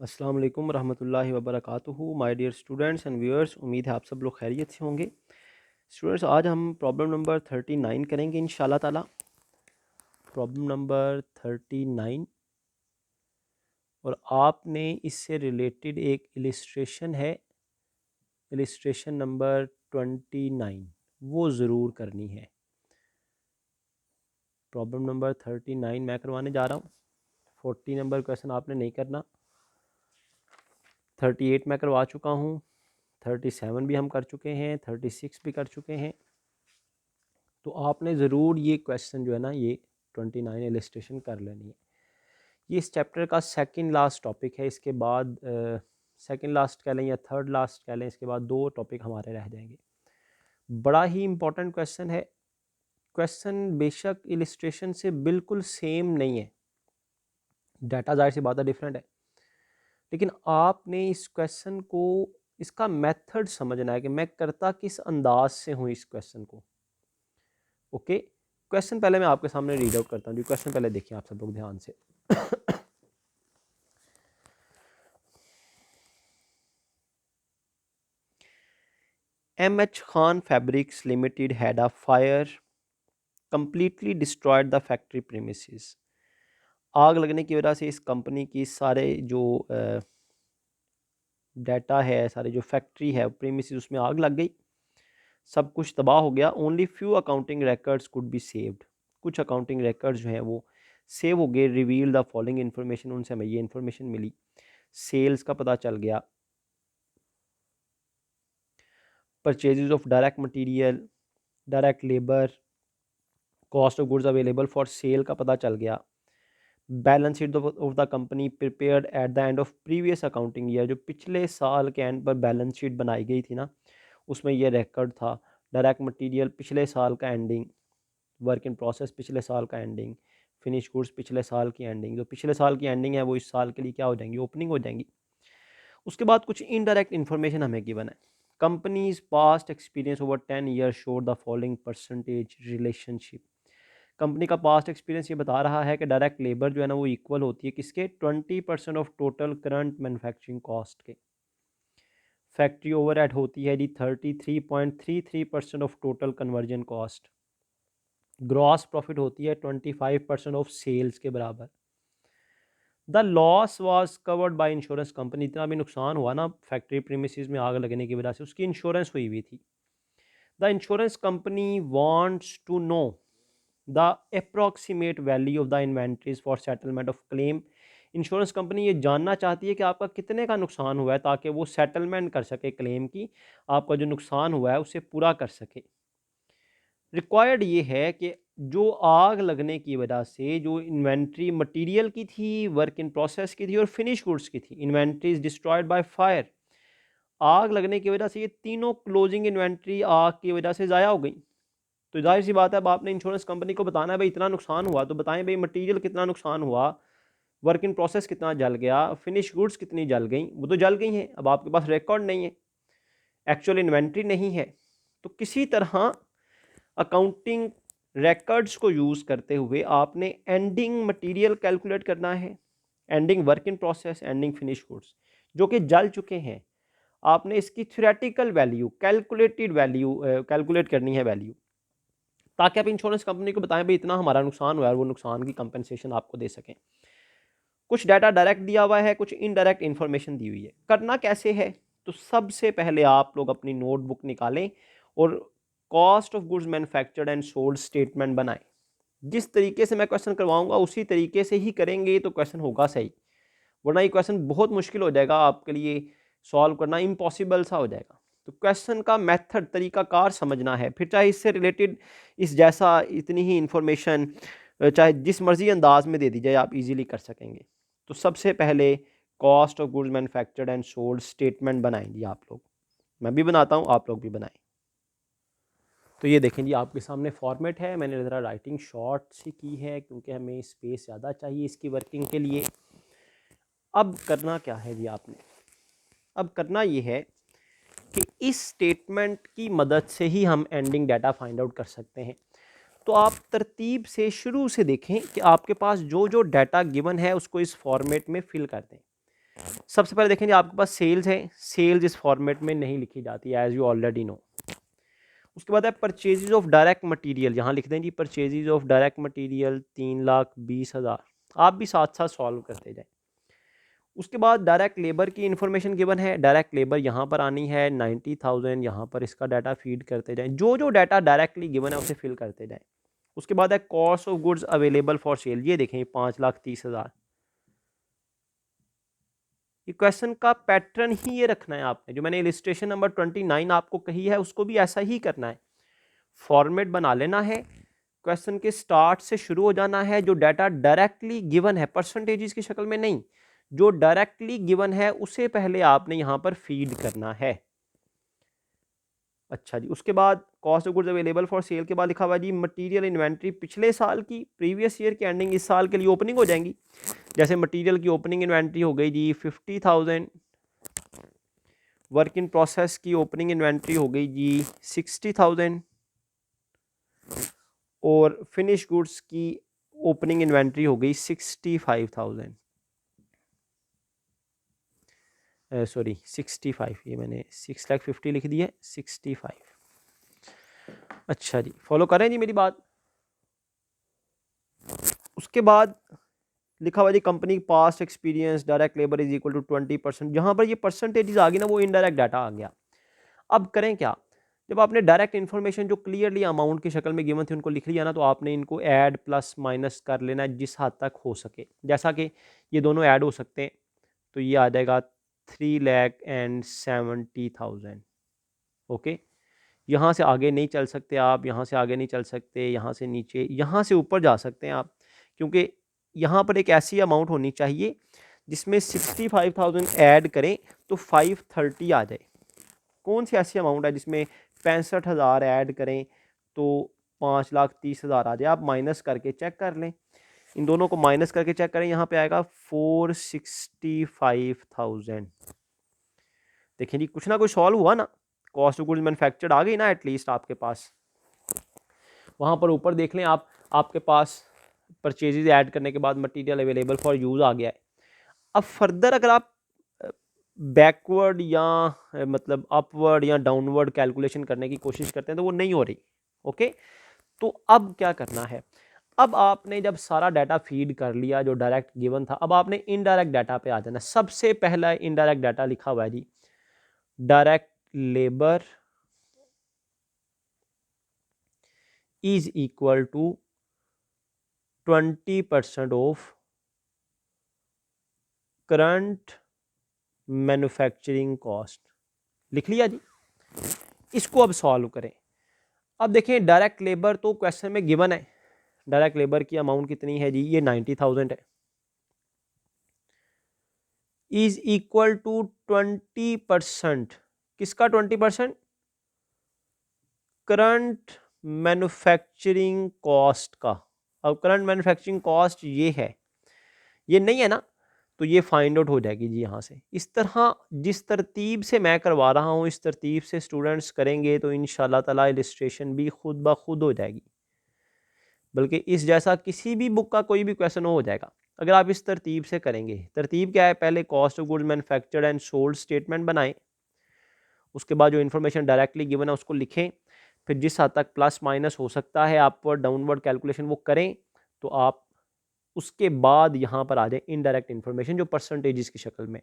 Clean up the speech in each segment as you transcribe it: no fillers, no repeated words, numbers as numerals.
अस्सलाम वालेकुम रहमतुल्लाहि व बरकातुहू। My dear students and viewers, उम्मीद है आप सब लोग खैरियत से होंगे। स्टूडेंट्स, आज हम प्रॉब्लम नंबर 39 करेंगे इंशाल्लाह ताला। प्रॉब्लम नंबर 39, और आपने इससे रिलेटेड एक इलिस्ट्रेशन है, इलिस्ट्रेशन नंबर 29, वो ज़रूर करनी है। प्रॉब्लम नंबर 39 मैं करवाने जा रहा हूँ। 40 नंबर क्वेश्चन आपने नहीं करना। 38 मैं करवा चुका हूँ, 37 भी हम कर चुके हैं, 36 भी कर चुके हैं। तो आपने ज़रूर ये क्वेश्चन जो है ना, ये 29 इलस्ट्रेशन कर लेनी है। ये इस चैप्टर का सेकंड लास्ट टॉपिक है। इसके बाद सेकंड लास्ट कह लें या थर्ड लास्ट कह लें, इसके बाद 2 टॉपिक हमारे रह जाएंगे। बड़ा ही इंपॉर्टेंट क्वेश्चन है। क्वेश्चन बेशक इलस्ट्रेशन से बिल्कुल सेम नहीं है, डाटा जाहिर सी बात है डिफरेंट है, लेकिन आपने इस क्वेश्चन को, इसका मेथड समझना है कि मैं करता किस अंदाज से हूँ इस क्वेश्चन को। ओके, क्वेश्चन पहले मैं आपके सामने रीड आउट करता हूँ जी। क्वेश्चन पहले देखिए आप सब लोग ध्यान से। MH Khan Fabrics Limited had a fire completely destroyed the factory premises। आग लगने की वजह से इस कंपनी की सारे जो डाटा है, सारे जो फैक्ट्री है, प्रीमिसेस, उसमें आग लग गई, सब कुछ तबाह हो गया। Only few accounting records could be saved. कुछ अकाउंटिंग रिकॉर्ड्स जो हैं वो सेव हो गए। रिवील द फॉलोइंग इन्फॉर्मेशन, उनसे हमें ये इन्फॉर्मेशन मिली। सेल्स का पता चल गया, purchases of direct material, direct labour, cost of goods available for sale का पता चल गया। Balance sheet of the company prepared at the end of previous accounting year, जो पिछले साल के एंड पर बैलेंस शीट बनाई गई थी ना, उसमें यह रिकॉर्ड था। डायरेक्ट मटेरियल पिछले साल का एंडिंग, वर्क इन प्रोसेस पिछले साल का एंडिंग, फिनिश गुड्स पिछले साल की एंडिंग। जो पिछले साल की एंडिंग है वो इस साल के लिए क्या हो जाएंगी, ओपनिंग हो जाएंगी। उसके बाद कुछ इनडायरेक्ट इन्फॉर्मेशन हमें गिवन है। Companies past experience over 10 year showed the following percentage relationship. Company का पास्ट एक्सपीरियंस ये बता रहा है कि डायरेक्ट लेबर जो है ना वो इक्वल होती है किसके, 20% of total current manufacturing cost के। फैक्ट्री ओवरहेड होती है जी 33.33% of total conversion cost. Gross profit होती है 25% ऑफ सेल्स के बराबर। The loss was covered by insurance company. इतना भी नुकसान हुआ ना फैक्ट्री प्रीमिसेस में आग लगने की वजह से, उसकी इंश्योरेंस हुई हुई थी। The insurance company wants to know the approximate value of the inventories for settlement of claim. Insurance company ये जानना चाहती है कि आपका कितने का नुकसान हुआ है, ताकि वो सेटलमेंट कर सके क्लेम की, आपका जो नुकसान हुआ है उसे पूरा कर सके। रिक्वायर्ड ये है कि जो आग लगने की वजह से जो इन्वेंट्री मटेरियल की थी, वर्क इन प्रोसेस की थी और फिनिश गुड्स की थी, inventory is destroyed by fire. आग लगने की वजह से ये तीनों क्लोजिंग इन्वेंट्री आग की वजह से ज़ाया हो गई। तो जाहिर सी बात है, अब आपने इंश्योरेंस कंपनी को बताना है भाई इतना नुकसान हुआ, तो बताएं भाई मटेरियल कितना नुकसान हुआ, वर्क इन प्रोसेस कितना जल गया, फिनिश गुड्स कितनी जल गई। वो तो जल गई हैं, अब आपके पास रिकॉर्ड नहीं है, एक्चुअल इन्वेंट्री नहीं है। तो किसी तरह अकाउंटिंग रिकॉर्ड्स को यूज़ करते हुए आपने एंडिंग मटेरियल कैलकुलेट करना है, ending work in process, ending finish goods जो कि जल चुके हैं। आपने इसकी theoretical value, calculated value calculate करनी है वैल्यू, ताकि आप इंश्योरेंस कंपनी को बताएं भाई इतना हमारा नुकसान हुआ है और वो नुकसान की कंपनसेशन आपको दे सकें। कुछ डाटा डायरेक्ट दिया हुआ है, कुछ इनडायरेक्ट इन्फॉर्मेशन दी हुई है। करना कैसे है, तो सबसे पहले आप लोग अपनी नोटबुक निकालें और cost of goods manufactured and sold statement बनाएं। जिस तरीके से मैं क्वेश्चन करवाऊंगा उसी तरीके से ही करेंगे तो क्वेश्चन होगा सही, वरना ये क्वेश्चन बहुत मुश्किल हो जाएगा आपके लिए, सॉल्व करना इम्पॉसिबल सा हो जाएगा। तो क्वेश्चन का मेथड, तरीकाकार समझना है, फिर चाहे इससे रिलेटेड इस जैसा इतनी ही इंफॉर्मेशन चाहे जिस मर्जी अंदाज में दे दी जाए, आप इजीली कर सकेंगे। तो सबसे पहले cost of goods manufactured and sold statement बनाएंगे आप लोग। मैं भी बनाता हूँ, आप लोग भी बनाएं। तो ये देखें जी, आपके सामने फॉर्मेट है। मैंने ज़रा राइटिंग शॉर्ट सी की है क्योंकि हमें स्पेस ज़्यादा चाहिए इसकी वर्किंग के लिए। अब करना क्या है जी आपने, अब करना ये है कि इस स्टेटमेंट की मदद से ही हम एंडिंग डाटा फाइंड आउट कर सकते हैं। तो आप तरतीब से शुरू से देखें कि आपके पास जो जो डाटा गिवन है उसको इस फॉर्मेट में फिल कर दें। सबसे पहले देखेंगे आपके पास सेल्स है, सेल्स इस फॉर्मेट में नहीं लिखी जाती है एज यू ऑलरेडी नो। उसके बाद है परचेजेज ऑफ डायरेक्ट मटेरियल, यहाँ लिख दें जी परचेजेज ऑफ डायरेक्ट मटेरियल 3,20,000, आप भी साथ साथ सॉल्व करते जाएं। उसके बाद डायरेक्ट लेबर की इन्फॉर्मेशन गिवन है, डायरेक्ट लेबर यहाँ पर आनी है 90,000, यहाँ पर इसका डाटा फीड करते जाएं, जो जो डाटा डायरेक्टली गिवन है उसे फिल करते जाएं। उसके बाद है cost of goods available for sale, ये देखें 5,30,000। ये क्वेश्चन का पैटर्न ही ये रखना है आपने, जो मैंने इलिस्ट्रेशन नंबर 29 आपको कही है उसको भी ऐसा ही करना है। फॉर्मेट बना लेना है, क्वेश्चन के स्टार्ट से शुरू हो जाना है, जो डाटा डायरेक्टली गिवन है परसेंटेजेस की शक्ल में नहीं, जो डायरेक्टली गिवन है उसे पहले आपने यहां पर फीड करना है। अच्छा जी, उसके बाद cost of goods available for sale के बाद लिखा हुआ जी मटेरियल इन्वेंट्री पिछले साल की, प्रीवियस ईयर की एंडिंग इस साल के लिए ओपनिंग हो जाएंगी। जैसे मटेरियल की ओपनिंग इन्वेंट्री हो गई जी 50,000, वर्क इन प्रोसेस की ओपनिंग इन्वेंट्री हो गई जी 60,000, और फिनिश गुड्स की ओपनिंग इन्वेंट्री हो गई 65,000, सॉरी 65, ये मैंने 6,50,000 लिख दी है, 65। अच्छा जी, फॉलो करें जी मेरी बात। उसके बाद लिखा हुआ जी company past experience direct labour is equal to 20%, जहाँ पर ये परसेंटेज आ गई ना वो इनडायरेक्ट डाटा आ गया। अब करें क्या, जब आपने डायरेक्ट इन्फॉर्मेशन जो क्लियरली अमाउंट की शक्ल में गिवन थी उनको लिख लिया ना, तो आपने इनको ऐड प्लस माइनस कर लेना है जिस हद तक हो सके। जैसा कि ये दोनों ऐड हो सकते हैं, तो ये आ जाएगा 3,70,000। ओके, यहाँ से आगे नहीं चल सकते आप, यहाँ से आगे नहीं चल सकते, यहाँ से नीचे, यहाँ से ऊपर जा सकते हैं आप, क्योंकि यहाँ पर एक ऐसी अमाउंट होनी चाहिए जिसमें 65,000 ऐड करें तो 530 आ जाए। कौन सी ऐसी अमाउंट है जिसमें 65,000 ऐड करें तो 5,30,000 आ जाए? आप माइनस करके चेक कर लें, इन दोनों को माइनस करके चेक करें, यहाँ पे आएगा 465,000। देखिए जी, कुछ ना कुछ सॉल्व हुआ ना, कॉस्ट ऑफ गुड्स मैन्युफैक्चर्ड आ गई ना एटलीस्ट आपके पास। वहाँ पर ऊपर देख लें आप, आपके पास परचेजेज ऐड करने के बाद मटेरियल अवेलेबल फॉर यूज़ आ गया है। अब फर्दर अगर आप बैकवर्ड या मतलब अपवर्ड या डाउनवर्ड कैलकुलेशन करने की कोशिश करते हैं तो वो नहीं हो रही। ओके, तो अब क्या करना है, अब आपने जब सारा डाटा फीड कर लिया जो डायरेक्ट गिवन था, अब आपने इनडायरेक्ट डाटा पे आ जाना। सबसे पहला इनडायरेक्ट डाटा लिखा हुआ है जी direct labour is equal to 20% of current manufacturing cost. लिख लिया जी, इसको अब सॉल्व करें। अब देखें डायरेक्ट लेबर तो क्वेश्चन में गिवन है, डायरेक्ट लेबर की अमाउंट कितनी है जी, ये 90,000 है, इज इक्वल टू 20%, किसका 20%? करंट मैन्युफैक्चरिंग कॉस्ट का। अब करंट मैन्युफैक्चरिंग कॉस्ट ये है, ये नहीं है ना, तो ये फाइंड आउट हो जाएगी जी यहाँ से। इस तरह जिस तरतीब से मैं करवा रहा हूँ इस तरतीब से स्टूडेंट्स करेंगे तो इंशाल्लाह ताला इलस्ट्रेशन भी खुद ब खुद हो जाएगी, बल्कि इस जैसा किसी भी बुक का कोई भी क्वेश्चन हो जाएगा अगर आप इस तरतीब से करेंगे। तरतीब क्या है, पहले cost of goods manufactured and sold statement बनाएं, उसके बाद जो इन्फॉर्मेशन डायरेक्टली गिवन है उसको लिखें, फिर जिस हद तक प्लस माइनस हो सकता है अपवर्ड डाउनवर्ड कैलकुलेशन वो करें, तो आप उसके बाद यहाँ पर आ जाए इनडायरेक्ट इन्फॉर्मेशन जो परसेंटेजेस की शक्ल में।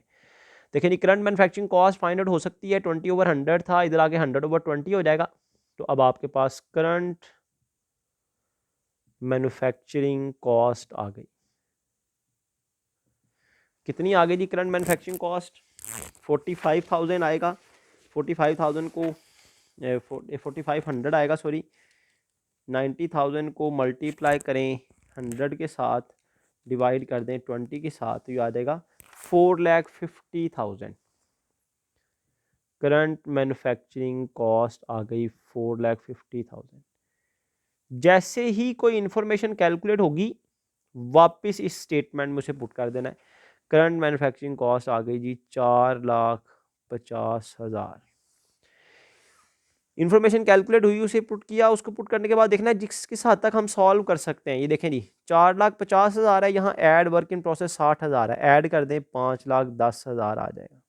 देखिए जी, current manufacturing cost find out हो सकती है 20/100 था, इधर आगे 100/20 हो जाएगा, तो अब आपके पास करंट मैन्युफैक्चरिंग कॉस्ट आ गई। कितनी आ गई जी करंट मैन्युफैक्चरिंग कॉस्ट? 45,000 आएगा। 45,000 को 4,500 आएगा, सॉरी 90,000 को मल्टीप्लाई करें 100 के साथ, डिवाइड कर दें 20 के साथ, तो ये आ जाएगा 4,50,000। करंट मैन्युफैक्चरिंग कॉस्ट आ गई 4,50,000। जैसे ही कोई इंफॉर्मेशन कैलकुलेट होगी वापस इस स्टेटमेंट में उसे पुट कर देना है। करंट मैन्युफैक्चरिंग कॉस्ट आ गई जी 4,50,000। इन्फॉर्मेशन कैलकुलेट हुई, उसे पुट किया, उसको पुट करने के बाद देखना है किस हद तक हम सॉल्व कर सकते हैं। ये देखें जी 4,50,000 है, यहाँ ऐड वर्क इन प्रोसेस 60,000 है, ऐड कर दें 5,10,000 आ जाएगा।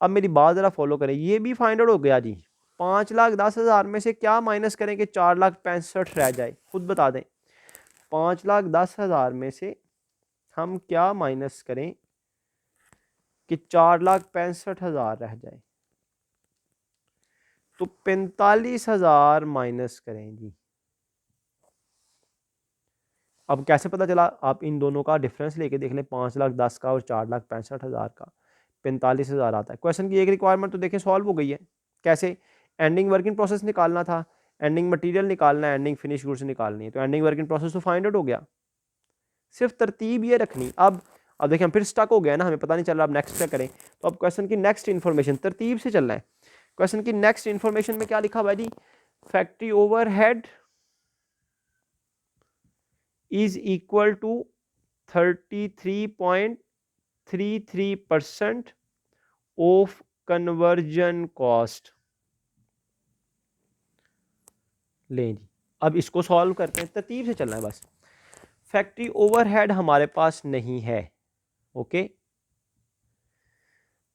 अब मेरी बात ज़रा फॉलो करें, ये भी फाइंड आउट हो गया जी। 5,10,000 में से क्या माइनस करें कि 4,65,000 रह जाए, खुद बता दें। 5,10,000 में से हम क्या माइनस करें कि 4,65,000 रह जाए, तो 45,000 माइनस करें जी। अब कैसे पता चला, आप इन दोनों का डिफरेंस लेके देख लें, 5,10,000 का और 4,65,000 का, 45,000 आता है। क्वेश्चन की एक रिक्वायरमेंट तो देखें सॉल्व हो गई है। कैसे? एंडिंग वर्किंग प्रोसेस निकालना था, एंडिंग मटेरियल निकालना है, एंडिंग फिनिश गुड्स निकालनी है, तो एंडिंग वर्किंग प्रोसेस तो फाइंड आउट हो गया। सिर्फ तरतीब ये रखनी। अब देखिए हम फिर स्टक हो गया ना, हमें पता नहीं चल रहा अब नेक्स्ट क्या करें। तो अब क्वेश्चन की नेक्स्ट इन्फॉर्मेशन तरतीब से चलना है। क्वेश्चन की नेक्स्ट इन्फॉर्मेशन में क्या लिखा हुआ है जी? Factory overhead is equal to 33.33% of conversion cost. लें जी, अब इसको सॉल्व करते हैं, तरतीब से चलना है बस। फैक्ट्री ओवरहेड हमारे पास नहीं है, ओके।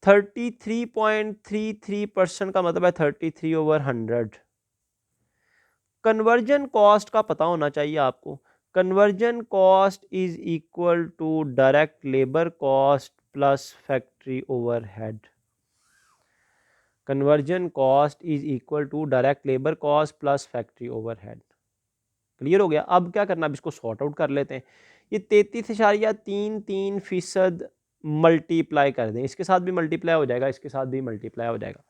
33.33% का मतलब है 33/100। कन्वर्जन कॉस्ट का पता होना चाहिए आपको। Conversion cost is equal to direct labour cost plus factory overhead. Conversion cost is equal to direct labour cost plus factory overhead. Clear हो गया? अब क्या करना, अब इसको सॉर्ट आउट कर लेते हैं। ये 33.33% मल्टीप्लाई कर दें, इसके साथ भी मल्टीप्लाई हो जाएगा, इसके साथ भी मल्टीप्लाई हो जाएगा,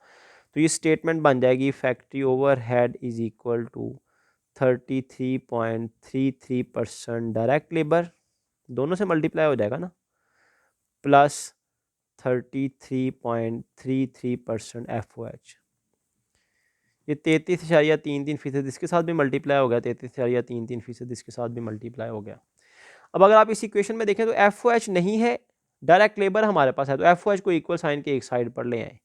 तो ये स्टेटमेंट बन जाएगी factory overhead is equal to 33.33% direct labour, दोनों से मल्टीप्लाई हो जाएगा ना, प्लस 33.33% FOH। ये 33.33%, इसके साथ भी मल्टीप्लाई हो गया, 33.33%, इसके साथ भी मल्टीप्लाई हो गया। अब अगर आप इस इक्वेशन में देखें तो FOH नहीं है, डायरेक्ट लेबर हमारे पास है, तो FOH को इक्वल साइन के एक साइड पर ले आए,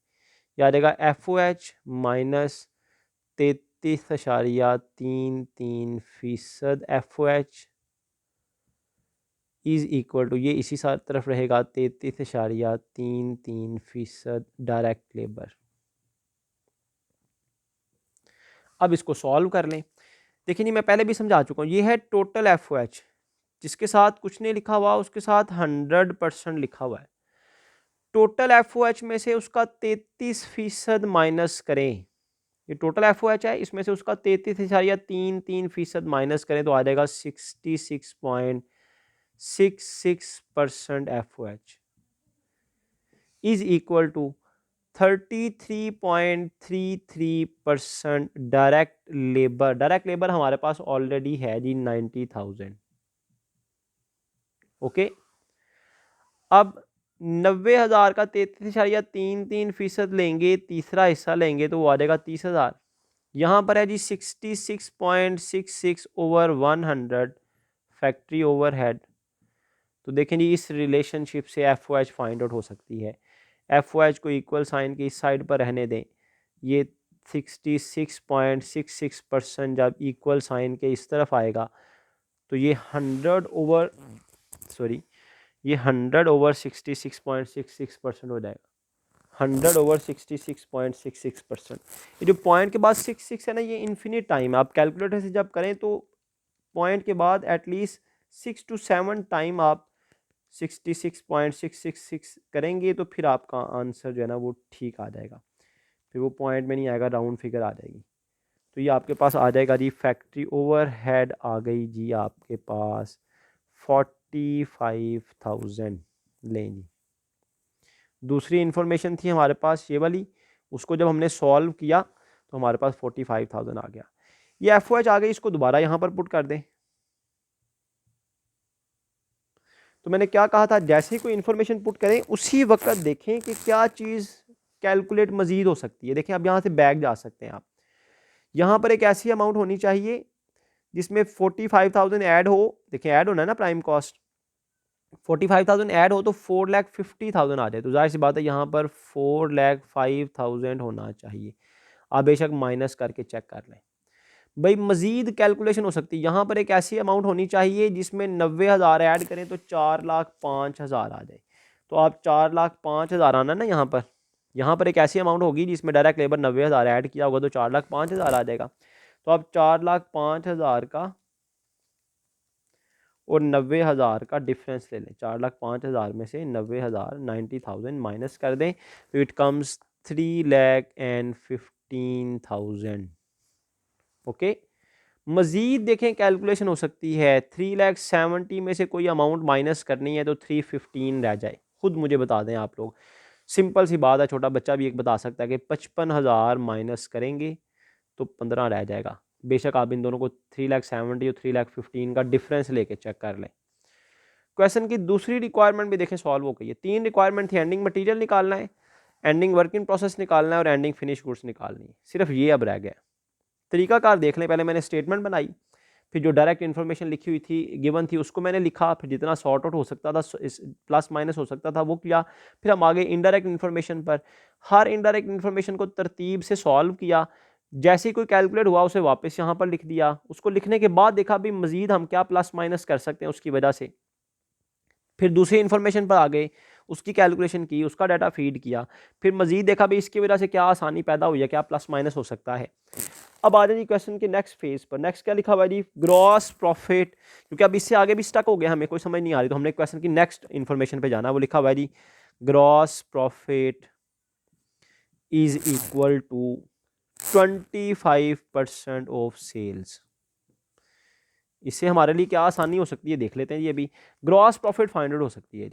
याद रहेगा FOH minus 33.33% FOH is equal to, ये इसी तरफ रहेगा 33.33% डायरेक्ट लेबर। अब इसको सॉल्व कर लें। देखिए नहीं, मैं पहले भी समझा चुका हूँ, ये है टोटल FOH, जिसके साथ कुछ नहीं लिखा हुआ उसके साथ 100% लिखा हुआ है। टोटल FOH में से उसका 33% माइनस करें, ये टोटल FOH है, इसमें से उसका 33.33% माइनस करें तो आ जाएगा 66.66% FOH is equal to 33.33% direct labour. Direct labour हमारे पास ऑलरेडी है जी 90,000, ओके। अब 90,000 का 33.33% लेंगे, तीसरा हिस्सा लेंगे तो वो आ जाएगा 30,000। यहाँ पर है जी 66.66/100 फैक्ट्री ओवरहेड। तो देखें जी इस रिलेशनशिप से FOH फाइंड आउट हो सकती है। FOH को इक्वल साइन की इस साइड पर रहने दें, ये 66.66% जब इक्वल साइन के इस तरफ आएगा तो ये 100/66.66% हो जाएगा, 100/66.66%। ये जो पॉइंट के बाद 66 है ना, ये इन्फिनिट टाइम है। आप कैलकुलेटर से जब करें तो पॉइंट के बाद एटलीस्ट 6 to 7 टाइम आप 66.666 करेंगे तो फिर आपका आंसर जो है ना वो ठीक आ जाएगा, फिर वो पॉइंट में नहीं आएगा, राउंड फिगर आ जाएगी। तो ये आपके पास आ जाएगा जी, फैक्ट्री ओवरहेड आ गई जी आपके पास 45,000। लें जी, दूसरी इन्फॉर्मेशन थी हमारे पास ये वाली, उसको जब हमने सॉल्व किया तो हमारे पास 45,000 आ गया। ये FOH आ गई, इसको दोबारा यहाँ पर पुट कर दें। तो मैंने क्या कहा था, जैसे ही कोई इन्फॉर्मेशन पुट करें उसी वक्त देखें कि क्या चीज़ कैलकुलेट मजीद हो सकती है। देखें अब यहाँ से बैक जा सकते हैं आप, यहाँ पर एक ऐसी अमाउंट होनी चाहिए जिसमें 45,000 ऐड हो। देखिए ऐड होना है ना प्राइम कॉस्ट, 45,000 ऐड हो तो 4,50,000 आ जाए, तो जाहिर सी बात है यहाँ पर 4,05,000 होना चाहिए। आप बेशक माइनस करके चेक कर लें। भाई मज़ीद कैलकुलेशन हो सकती है, यहाँ पर एक ऐसी अमाउंट होनी चाहिए जिसमें 90,000 ऐड करें तो 4,05,000 आ जाए। तो आप 4,05,000 आना ना यहाँ पर एक ऐसी अमाउंट होगी जिसमें डायरेक्ट लेबर 90,000 ऐड किया होगा तो 4,05,000 आ जाएगा। तो आप 4,05,000 का और 90,000 का डिफरेंस ले लें। 4,05,000 में से 90,000 90,000 माइनस कर दें तो इट कम्स 3,15,000। ओके, मज़ीद देखें कैलकुलेशन हो सकती है। 3,70,000 में से कोई अमाउंट माइनस करनी है तो 315 रह जाए। खुद मुझे बता दें आप लोग, सिंपल सी बात है, छोटा बच्चा भी एक बता सकता है कि 55,000 माइनस करेंगे तो 15 रह जाएगा। बेशक आप इन दोनों को 3,70,000 और 3,15,000 का डिफरेंस लेके चेक कर लें। क्वेश्चन की दूसरी रिक्वायरमेंट भी देखें सॉल्व हो गई है। 3 रिक्वायरमेंट थी, एंडिंग मटेरियल निकालना है, एंडिंग वर्क इन प्रोसेस निकालना है और एंडिंग फिनिश गुड्स निकालनी है। सिर्फ ये अब रह गया। तरीकाकार देख लें। पहले मैंने स्टेटमेंट बनाई, फिर जो डायरेक्ट इन्फॉर्मेशन लिखी हुई थी गिवन थी उसको मैंने लिखा, फिर जितना सॉर्ट आउट हो सकता था, प्लस माइनस हो सकता था वो किया। फिर हम आगे इनडायरेक्ट इन्फॉर्मेशन पर, हर इनडायरेक्ट इन्फॉर्मेशन को तरतीब से सॉल्व किया। जैसे ही कोई कैलकुलेट हुआ उसे वापस यहाँ पर लिख दिया। उसको लिखने के बाद देखा भी मजीद हम क्या प्लस माइनस कर सकते हैं उसकी वजह से। फिर दूसरी इन्फॉर्मेशन पर आ गए, उसकी कैलकुलेशन की, उसका डाटा फीड किया। फिर मजीद देखा भी इसकी वजह से क्या आसानी पैदा हुई है, क्या प्लस माइनस हो सकता है। अब आ जाए क्वेश्चन के नेक्स्ट फेज पर। नेक्स्ट क्या लिखा हुआ है जी, ग्रॉस प्रॉफिट। क्योंकि अब इससे आगे भी स्टक हो गया, हमें कोई समझ नहीं आ रही, तो हमने क्वेश्चन की नेक्स्ट इन्फॉर्मेशन पे जाना। वो लिखा हुआ है जी, gross profit is equal to 25% of sales. इससे हमारे लिए क्या आसानी हो सकती है देख लेते हैं जी। अभी ग्रॉस प्रॉफिट फाइंड आउट हो सकती है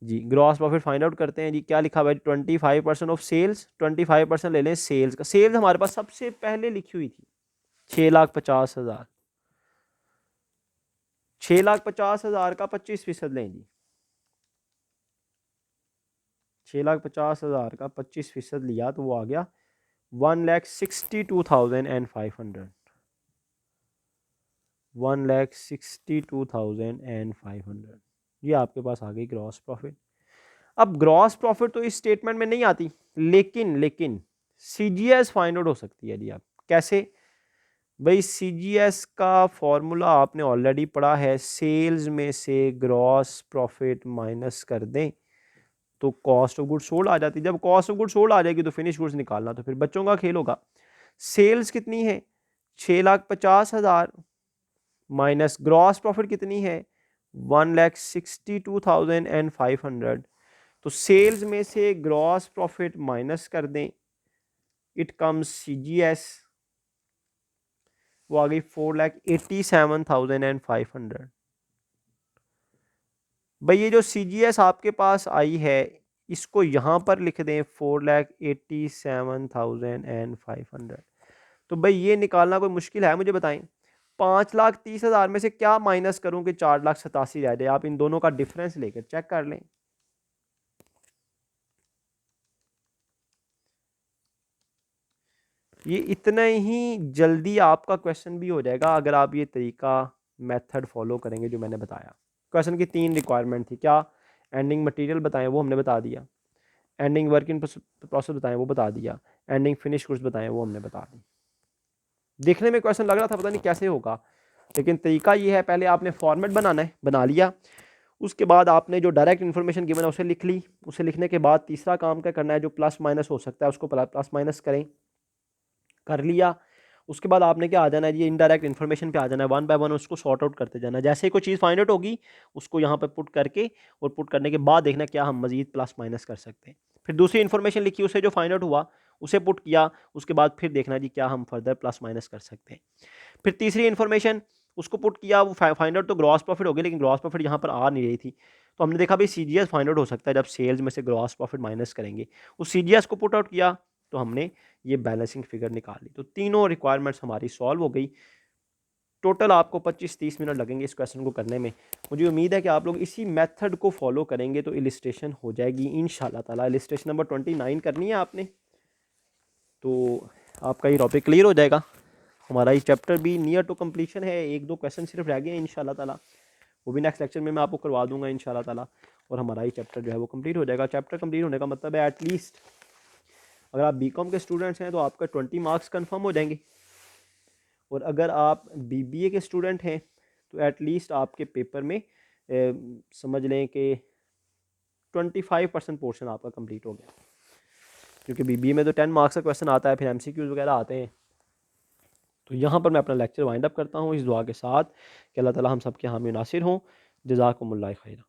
जी ग्रॉस प्रॉफिट फाइंड आउट करते हैं जी। क्या लिखा हुआ है, 25% ऑफ सेल्स। 25% ले लें सेल्स का। सेल्स हमारे पास सबसे पहले लिखी हुई थी 6,50,000। 6,50,000 का 25% लें जी। 6,50,000 का 25% लिया तो वो आ गया 1,62,500। 1,62,500 ये आपके पास आ गई ग्रॉस प्रॉफिट। अब ग्रॉस प्रॉफिट तो इस स्टेटमेंट में नहीं आती, लेकिन सीजीएस फाइंड आउट हो सकती है जी। आप कैसे भाई, सीजीएस का फॉर्मूला आपने ऑलरेडी पढ़ा है। सेल्स में से ग्रॉस प्रॉफिट माइनस कर दें तो कॉस्ट ऑफ गुड्स सोल्ड आ जाती है। जब कॉस्ट ऑफ गुड्स सोल्ड आ जाएगी तो फिनिश गुड्स निकालना तो फिर बच्चों का खेल होगा। सेल्स कितनी है, 6,50,000 माइनस ग्रॉस प्रॉफिट कितनी है, 1,62,500। तो सेल्स में से ग्रॉस प्रॉफिट माइनस कर दें, इट कम्स सीजीएस, वो आ गई 4,87,500। भाई ये जो सीजीएस आपके पास आई है इसको यहां पर लिख दें 4,87,500। तो भाई ये निकालना कोई मुश्किल है मुझे बताएं। 5,30,000 में से क्या माइनस करूं कि 4,87,000 रह जाए। आप इन दोनों का डिफरेंस लेकर चेक कर लें। ये इतना ही जल्दी आपका क्वेश्चन भी हो जाएगा अगर आप ये तरीका मेथड फॉलो करेंगे जो मैंने बताया। क्वेश्चन की 3 रिक्वायरमेंट थी। क्या, एंडिंग मटेरियल बताएं, वो हमने बता दिया। एंडिंग वर्क इन प्रोसेस बताएं, वो बता दिया। एंडिंग फिनिश गुड्स बताएं, वो हमने बता दी। देखने में क्वेश्चन लग रहा था पता नहीं कैसे होगा, लेकिन तरीका ये है, पहले आपने फॉर्मेट बनाना है, बना लिया। उसके बाद आपने जो डायरेक्ट इन्फॉर्मेशन गिवन है उसे लिख ली। उसे लिखने के बाद तीसरा काम क्या करना है, जो प्लस माइनस हो सकता है उसको प्लस माइनस करें, कर लिया। उसके बाद आपने क्या आ जाना है, ये इनडायरेक्ट इन्फॉर्मेशन पे आ जाना है। वन बाय वन उसको सॉर्ट आउट करते जाना है। जैसे ही कोई चीज़ फाइंड आउट होगी उसको यहाँ पे पुट करके, और पुट करने के बाद देखना क्या हम मजीद प्लस माइनस कर सकते हैं। फिर दूसरी इन्फॉर्मेशन लिखी, उसे जो फाइंड आउट हुआ उसे पुट किया। उसके बाद फिर देखना जी क्या हम फर्दर प्लस माइनस कर सकते हैं। फिर तीसरी इन्फॉर्मेशन उसको पुट किया। वो फाइंड आउट तो ग्रॉस प्रॉफिट हो गई, लेकिन ग्रॉस प्रॉफिट यहाँ पर आ नहीं रही थी, तो हमने देखा भाई सीजीएस फाइंड आउट हो सकता है जब सेल्स में से ग्रॉस प्रॉफिट माइनस करेंगे। उस सीजीएस को पुट आउट किया तो हमने ये बैलेंसिंग फिगर निकाली। तो तीनों रिक्वायरमेंट्स हमारी सॉल्व हो गई। टोटल आपको 25-30 मिनट लगेंगे इस क्वेश्चन को करने में। मुझे उम्मीद है कि आप लोग इसी मेथड को फॉलो करेंगे तो इलिस्ट्रेशन हो जाएगी इंशाल्लाह ताला। इलिस्ट्रेशन नंबर 29 करनी है आपने, तो आपका ये टॉपिक क्लियर हो जाएगा। हमारा ये चैप्टर भी नियर टू कंप्लीशन है। 1-2 क्वेश्चन सिर्फ रह गए हैं इंशाल्लाह ताला, वो भी नेक्स्ट लेक्चर में मैं आपको करवा दूंगा इंशाल्लाह ताला। और हमारा ये चैप्टर जो है वो कंप्लीट हो जाएगा। चैप्टर कंप्लीट होने का मतलब है एटलीस्ट अगर आप बीकॉम के स्टूडेंट्स हैं तो आपका 20 मार्क्स कन्फर्म हो जाएंगे, और अगर आप बीबीए के स्टूडेंट हैं तो एटलीस्ट आपके पेपर में समझ लें कि 25% पोर्शन आपका कंप्लीट हो गया, क्योंकि बीबीए में तो 10 मार्क्स का क्वेश्चन आता है, फिर एमसीक्यूज वगैरह आते हैं। तो यहाँ पर मैं अपना लेक्चर वाइंड अप करता हूँ इस दुआ के साथ कि अल्लाह ताला हम सब के हामी नासिर हों। जज़ाकुमुल्लाह खैर।